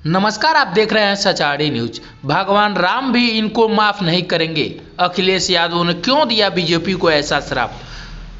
नमस्कार, आप देख रहे हैं सचाड़ी न्यूज। भगवान राम भी इनको माफ नहीं करेंगे। अखिलेश यादव ने क्यों दिया बीजेपी को ऐसा श्राप?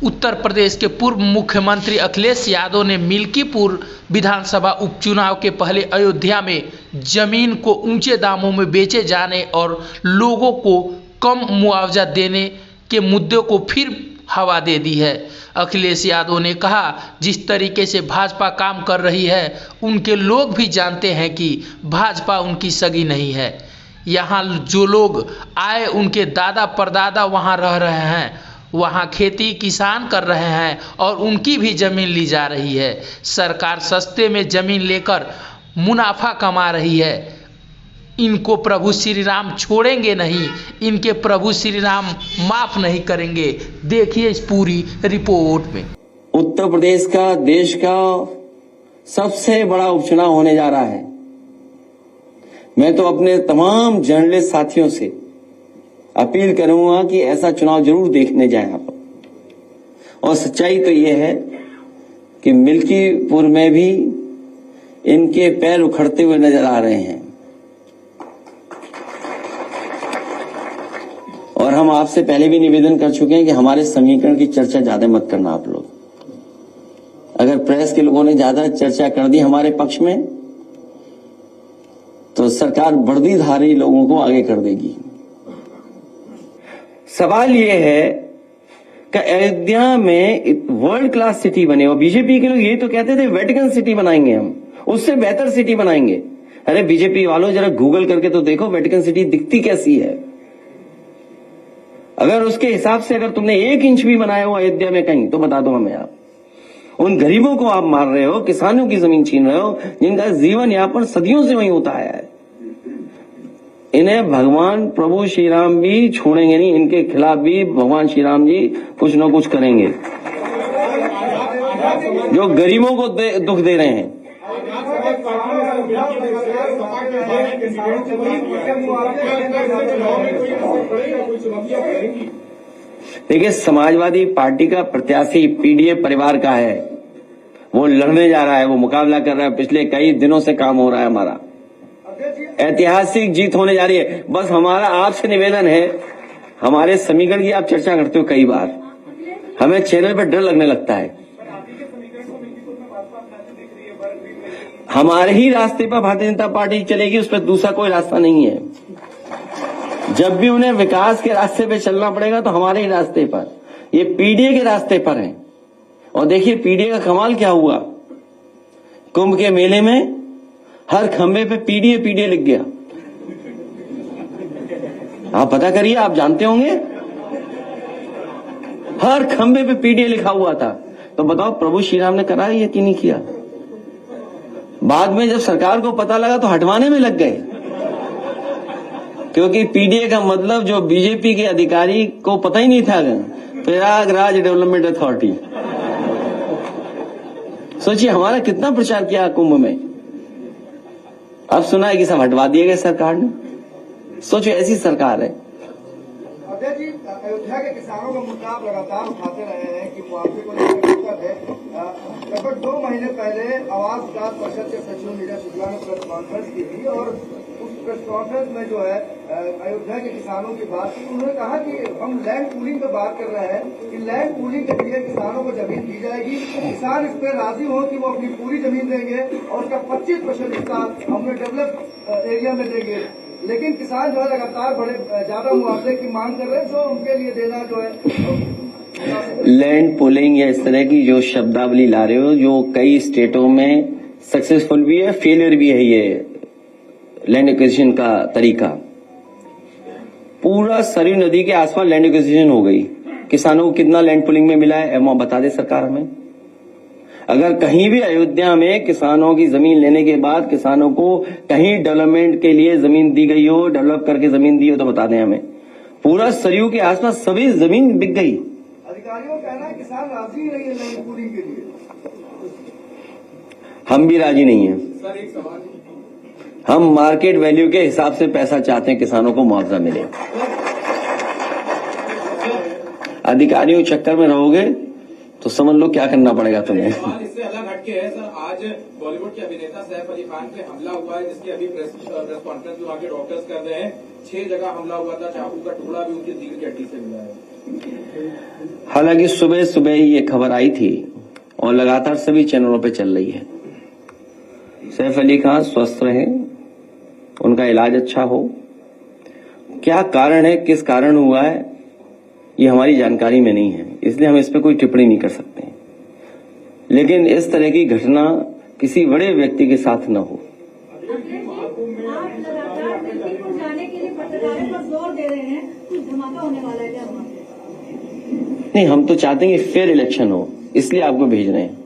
उत्तर प्रदेश के पूर्व मुख्यमंत्री अखिलेश यादव ने मिल्कीपुर विधानसभा उपचुनाव के पहले अयोध्या में जमीन को ऊंचे दामों में बेचे जाने और लोगों को कम मुआवजा देने के मुद्दे को फिर हवा दे दी है। अखिलेश यादव ने कहा, जिस तरीके से भाजपा काम कर रही है उनके लोग भी जानते हैं कि भाजपा उनकी सगी नहीं है। यहाँ जो लोग आए उनके दादा परदादा वहाँ रह रहे हैं, वहाँ खेती किसान कर रहे हैं और उनकी भी ज़मीन ली जा रही है। सरकार सस्ते में ज़मीन लेकर मुनाफा कमा रही है। इनको प्रभु श्री राम छोड़ेंगे नहीं, इनके प्रभु श्री राम माफ नहीं करेंगे। देखिए इस पूरी रिपोर्ट में। उत्तर प्रदेश का देश का सबसे बड़ा उपचुनाव होने जा रहा है। मैं तो अपने तमाम जर्नलिस्ट साथियों से अपील करूंगा कि ऐसा चुनाव जरूर देखने जाएं आप। और सच्चाई तो यह है कि मिल्कीपुर में भी इनके पैर उखड़ते हुए नजर आ रहे हैं। और हम आपसे पहले भी निवेदन कर चुके हैं कि हमारे समीकरण की चर्चा ज्यादा मत करना आप लोग। अगर प्रेस के लोगों ने ज्यादा चर्चा कर दी हमारे पक्ष में तो सरकार वर्दीधारी लोगों को आगे कर देगी। सवाल यह है कि अयोध्या में वर्ल्ड क्लास सिटी बने और बीजेपी के लोग ये तो कहते थे वेटिकन सिटी बनाएंगे, हम उससे बेहतर सिटी बनाएंगे। अरे बीजेपी वालों जरा गूगल करके तो देखो वेटिकन सिटी दिखती कैसी है। अगर उसके हिसाब से अगर तुमने 1 इंच भी बनाया हो अयोध्या में कहीं तो बता दो हमें। आप उन गरीबों को आप मार रहे हो, किसानों की जमीन छीन रहे हो जिनका जीवन यापन सदियों से वहीं होता आया है। इन्हें भगवान प्रभु श्री राम भी छोड़ेंगे नहीं, इनके खिलाफ भी भगवान श्री राम जी कुछ न कुछ करेंगे जो गरीबों को दुख दे रहे हैं। देखिए, समाजवादी पार्टी का प्रत्याशी पीडीए परिवार का है, वो लड़ने जा रहा है, वो मुकाबला कर रहा है। पिछले कई दिनों से काम हो रहा है। हमारा ऐतिहासिक जीत होने जा रही है। बस हमारा आपसे निवेदन है, हमारे समीकरण की आप चर्चा करते हो कई बार, हमें चैनल पर डर लगने लगता है। हमारे ही रास्ते पर भारतीय जनता पार्टी चलेगी, उस पर दूसरा कोई रास्ता नहीं है। जब भी उन्हें विकास के रास्ते पे चलना पड़ेगा तो हमारे ही रास्ते पर, ये पीडीए के रास्ते पर है। और देखिए पीडीए का कमाल क्या हुआ, कुंभ के मेले में हर खंबे पे पीडीए पीडीए लिख गया। आप पता करिए, आप जानते होंगे हर खंबे पे पीडीए लिखा हुआ था। तो बताओ प्रभु श्री राम ने करा ये कि नहीं किया? बाद में जब सरकार को पता लगा तो हटवाने में लग गए, क्योंकि पीडीए का मतलब जो बीजेपी के अधिकारी को पता ही नहीं था, प्रयागराज डेवलपमेंट अथॉरिटी। सोचिए हमारा कितना प्रचार किया कुंभ में, अब सुना है कि सब हटवा दिए गए सरकार ने। सोचो ऐसी सरकार है। अध्यक्ष जी, अयोध्या के किसानों का मुद्दा आप लगातार उठाते रहे हैं कि मुआवजे को लेकर दिक्कत है। लगभग 2 महीने पहले आवास विकास परिषद के सचिव नीरज शुक्ला ने प्रेस कॉन्फ्रेंस की थी और उस प्रेस कॉन्फ्रेंस में जो है अयोध्या के किसानों की बात की। उन्होंने कहा कि हम लैंड पूलिंग पे बात कर रहे हैं कि लैंड पूलिंग के लिए किसानों को जमीन दी जाएगी, किसान इस पर राजी हो कि वो अपनी पूरी जमीन देंगे और उसका 25% हिस्सा हमने डेवलप एरिया में देंगे। लेकिन किसान जो है लगातार बड़े ज्यादा मुआवजे की मांग कर रहे हैं, जो उनके लिए देना जो है लैंड पुलिंग या इस तरह की जो शब्दावली ला रहे हो, जो कई स्टेटों में सक्सेसफुल भी है, फेलियर भी है। ये लैंड एक्विजिशन का तरीका, पूरा सरयू नदी के आसपास लैंड एक्विजिशन हो गई। किसानों को कितना लैंड पुलिंग में मिला है अमाउंट बता दे सरकार हमें। अगर कहीं भी अयोध्या में किसानों की जमीन लेने के बाद किसानों को कहीं डेवलपमेंट के लिए जमीन दी गई हो, डेवलप करके जमीन दी हो तो बता दें हमें। पूरा सरयू के आसपास सभी जमीन बिक गई। अधिकारियों का कहना है किसान राजी नहीं है लैंड पूलिंग के लिए। हम भी राजी नहीं है। हम मार्केट वैल्यू के हिसाब से पैसा चाहते हैं, किसानों को मुआवजा मिले। अधिकारियों के चक्कर में रहोगे तो समझ लो क्या करना पड़ेगा तुम्हें। सवाल इससे अलग हटके है सर, आज बॉलीवुड के अभिनेता सैफ अली खान पे हमला हुआ है, जिसकी अभी प्रेस कॉन्फ्रेंस में वहाँ के डॉक्टर्स कर रहे हैं। 6 जगह हमला हुआ था, चाकू का टुकड़ा भी उनकी रीढ़ की हड्डी से मिला है। हालांकि सुबह सुबह ही ये खबर आई थी और लगातार सभी चैनलों पे चल रही है। सैफ अली खान स्वस्थ रहे, उनका इलाज अच्छा हो। क्या कारण है, किस कारण हुआ है, ये हमारी जानकारी में नहीं है, इसलिए हम इस पे कोई टिप्पणी नहीं कर सकते। लेकिन इस तरह की घटना किसी बड़े व्यक्ति के साथ न हो। नहीं, हम तो चाहते हैं कि फेयर इलेक्शन हो, इसलिए आपको भेज रहे हैं।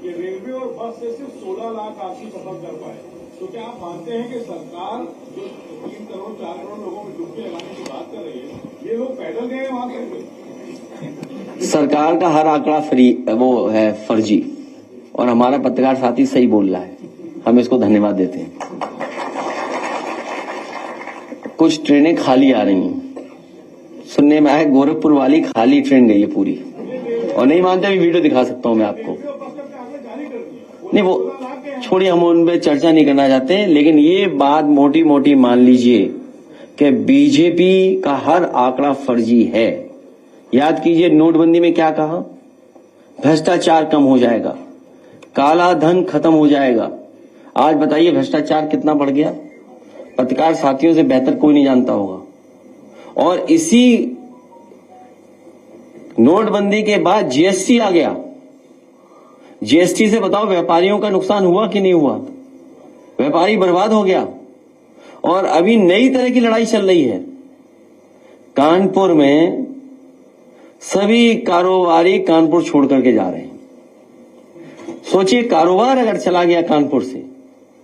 रेलवे और बस से सिर्फ 16 लाख आपकी सफर कर पाए, तो क्या आप मानते हैं कि सरकार जो 3 करोड़ 4 करोड़ लोगों में डुबकी लगाने की बात कर रही है, ये लोग पैदल गए वहां तक? सरकार का हर आंकड़ा वो है फर्जी, और हमारा पत्रकार साथी सही बोल रहा है, हम इसको धन्यवाद देते हैं। कुछ ट्रेनें खाली आ रही हैं, सुनने में आया गोरखपुर वाली खाली ट्रेन गई है पूरी, और नहीं मानते भी वीडियो दिखा सकता हूं मैं आपको। नहीं, वो छोड़िए, हम उन पे चर्चा नहीं करना चाहते, लेकिन ये बात मोटी मोटी मान लीजिए कि बीजेपी का हर आंकड़ा फर्जी है। याद कीजिए नोटबंदी में क्या कहा, भ्रष्टाचार कम हो जाएगा, काला धन खत्म हो जाएगा। आज बताइए भ्रष्टाचार कितना बढ़ गया, पत्रकार साथियों से बेहतर कोई नहीं जानता होगा। और इसी नोटबंदी के बाद जीएसटी आ गया, जीएसटी से बताओ व्यापारियों का नुकसान हुआ कि नहीं हुआ, व्यापारी बर्बाद हो गया। और अभी नई तरह की लड़ाई चल रही है, कानपुर में सभी कारोबारी कानपुर छोड़ करके जा रहे हैं। सोचिए कारोबार अगर चला गया कानपुर से,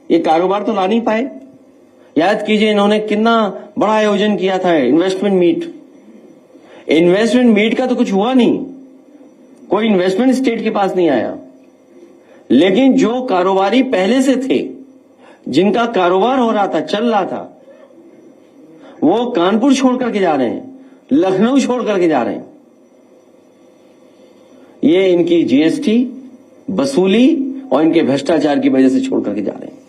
ये कारोबार तो ला नहीं पाए। याद कीजिए इन्होंने कितना बड़ा आयोजन किया था, इन्वेस्टमेंट मीट। इन्वेस्टमेंट मीट का तो कुछ हुआ नहीं, कोई इन्वेस्टमेंट स्टेट के पास नहीं आया। लेकिन जो कारोबारी पहले से थे, जिनका कारोबार हो रहा था, चल रहा था, वो कानपुर छोड़ करके जा रहे हैं, लखनऊ छोड़ करके जा रहे हैं। ये इनकी जीएसटी वसूली और इनके भ्रष्टाचार की वजह से छोड़ करके जा रहे हैं।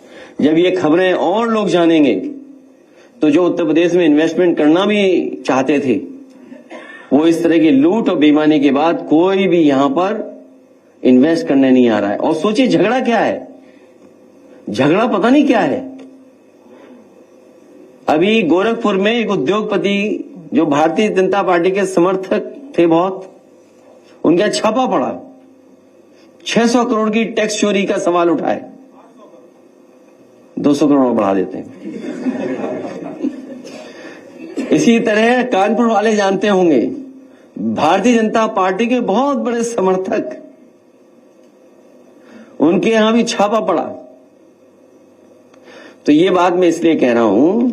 जब ये खबरें और लोग जानेंगे तो जो उत्तर प्रदेश में इन्वेस्टमेंट करना भी चाहते थे, वो इस तरह की लूट और बेईमानी के बाद कोई भी यहां पर इन्वेस्ट करने नहीं आ रहा है। और सोचिए झगड़ा क्या है, झगड़ा पता नहीं क्या है। अभी गोरखपुर में एक उद्योगपति जो भारतीय जनता पार्टी के समर्थक थे बहुत, उनका छापा पड़ा, 600 करोड़ की टैक्स चोरी का सवाल उठाए, 200 करोड़ बढ़ा देते हैं। इसी तरह कानपुर वाले जानते होंगे, भारतीय जनता पार्टी के बहुत बड़े समर्थक, उनके यहां भी छापा पड़ा। तो ये बात मैं इसलिए कह रहा हूं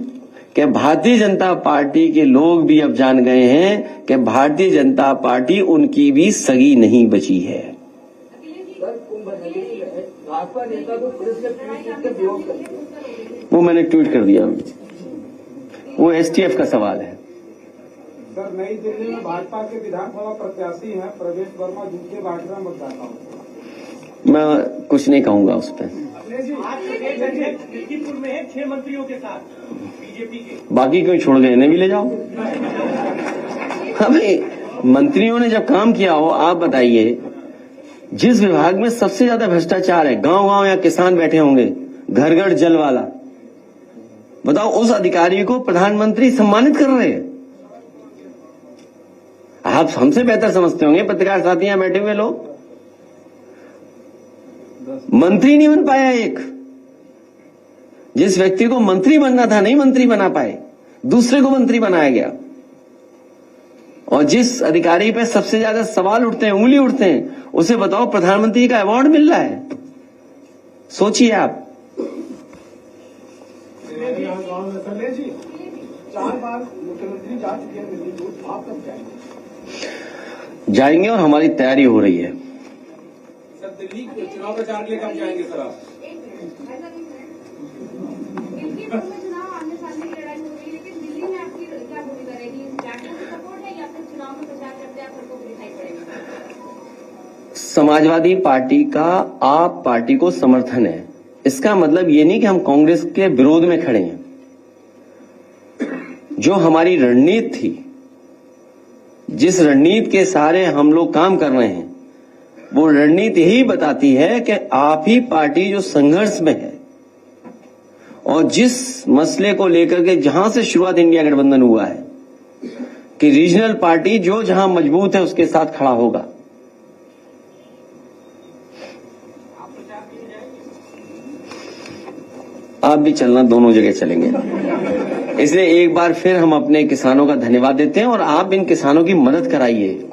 कि भारतीय जनता पार्टी के लोग भी अब जान गए हैं कि भारतीय जनता पार्टी उनकी भी सगी नहीं बची है। भाजपा नेता को पुलिस के विरोध करते हैं, वो मैंने ट्वीट कर दिया, वो एसटीएफ का सवाल है। सर, नई दिल्ली में भाजपा के विधानसभा प्रत्याशी हैं प्रवेश वर्मा, जिनके बांट में मतदाता हूं, मैं कुछ नहीं कहूंगा उस पर। लखीमपुर में है 6 मंत्रियों के साथ बीजेपी के, बाकी कोई छोड़ गए, इन्हें भी ले जाओ। हाँ भाई, मंत्रियों ने जब काम किया हो, आप बताइए जिस विभाग में सबसे ज्यादा भ्रष्टाचार है, गांव गांव या किसान बैठे होंगे, घर घर जल वाला, बताओ उस अधिकारी को प्रधानमंत्री सम्मानित कर रहे हैं। आप हमसे बेहतर समझते होंगे पत्रकार साथी यहां बैठे हुए लोग। मंत्री नहीं बन पाया एक, जिस व्यक्ति को मंत्री बनना था नहीं मंत्री बना पाए, दूसरे को मंत्री बनाया गया। और जिस अधिकारी पे सबसे ज्यादा सवाल उठते हैं, उंगली उठते हैं, उसे बताओ प्रधानमंत्री का अवार्ड मिल रहा है। सोचिए आप। 4 बार मुख्यमंत्री जा चुके हैं दिल्ली को, आप कब जाएंगे? जाएंगे और हमारी तैयारी हो रही है। सर दिल्ली चुनाव प्रचार के लिए कब जाएंगे सर आप? चुनाव आने साल में लड़ाई हो रही है, लेकिन दिल्ली में आपकी क्या भूमिका रहेगी? सपोर्ट है या फिर चुनाव में प्रचार करते आप सबको दिखाई पड़ेगा। समाजवादी पार्टी का आप पार्टी को समर्थन है, इसका मतलब ये नहीं कि हम कांग्रेस के विरोध में खड़े हैं। जो हमारी रणनीति थी, जिस रणनीति के सहारे हम लोग काम कर रहे हैं, वो रणनीति यही बताती है कि आप ही पार्टी जो संघर्ष में है और जिस मसले को लेकर के जहां से शुरुआत इंडिया गठबंधन हुआ है कि रीजनल पार्टी जो जहां मजबूत है उसके साथ खड़ा होगा। आप भी चलना, दोनों जगह चलेंगे। इसलिए एक बार फिर हम अपने किसानों का धन्यवाद देते हैं और आप इन किसानों की मदद कराइए।